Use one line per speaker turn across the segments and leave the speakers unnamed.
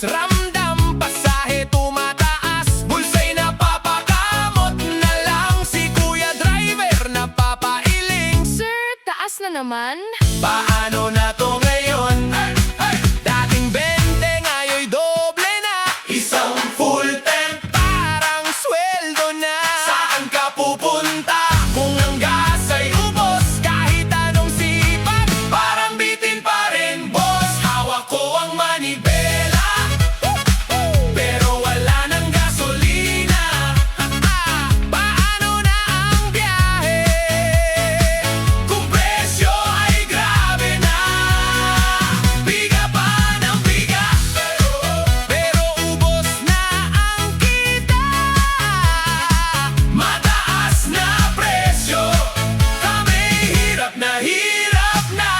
ramdam, pasahe tumataas, bulsa'y napapakamot na lang. Si Kuya Driver napapailing,
Sir, taas na naman.
paano na to ngayon? Dating 20 ngayon'y doble na. Isang full tank, parang sweldo na. Saan ka pupunta kung ang gas ay ubos? Kahit anong sipag, parang bitin pa rin, boss. Hawak ko ang manibela, pero wala nang gasolina. Paano na ang biyahe kung presyo ay grabe na? Biga pa ng biga, pero ubos na ang kita. Mataas na presyo, kami hirap na hirap na.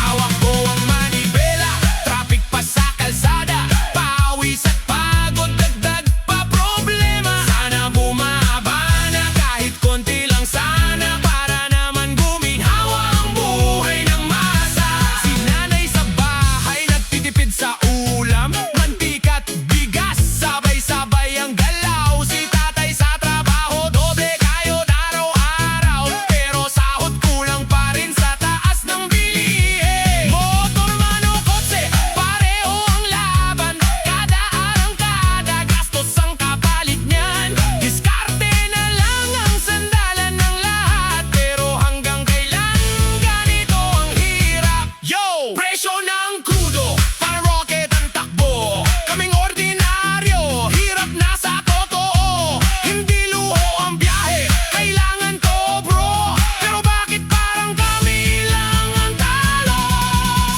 Hawak ko ang manibela, traffic pa sa kalsada, pawis at pagod, dagdag pa problema. Sana bumaba na kahit konti lang sana, para naman guminhawa ang buhay ng masa. Si nanay sa bahay nagtitipid sa ulam, mantika at bigas, sabay-sabay ang galaw. Si tatay sa trabaho, doble kayod araw-araw, pero sahod kulang pa rin sa taas ng bilihin. Motor man o kotse, pareho ang laban, kada arangkada gastos ang kapalit niyan. Diskarte na lang ang sandalan ng lahat, pero hanggang kailan ganito ang hirap? Yo! Presyo ng krudo, parang rocket ang takbo. Kaming ordinaryo, hirap na sa totoo. Hindi luho ang biyahe, kailangan ko bro. Pero bakit parang kami lang ang talo?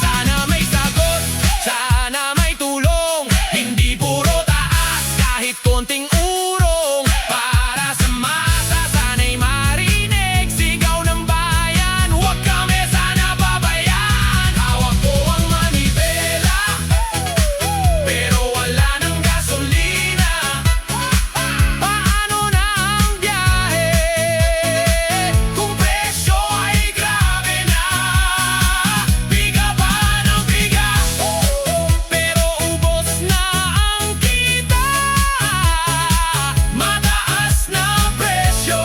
Sana may sagot, sana may tulong, hindi puro taas, kahit konting urong. Para sa masa, sana'y marinig sigaw ng bayan, huwag kami sana babayaan. Hawak ko ang manibela, pero wala nang gasolina. Paano na ang biyahe kung presyo ay grabe na? Biga pa ng biga, pero ubos na ang kita. Mataas na presyo,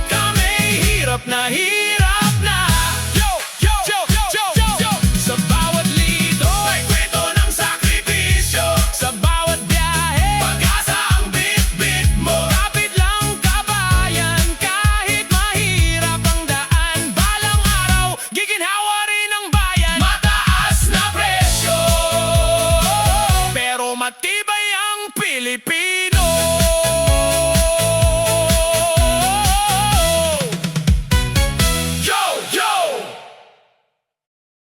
kami hirap na hirap na. Yo! Yo! Yo! Yo! Yo! Yo! Sa bawat lito ay kwento ng sakripisyo, sa bawat biyahe pag-asa ang bit-bit mo. Kapit lang kabayan, kahit mahirap ang daan, balang araw giginhawa rin ang bayan. Mataas na presyo, pero matibay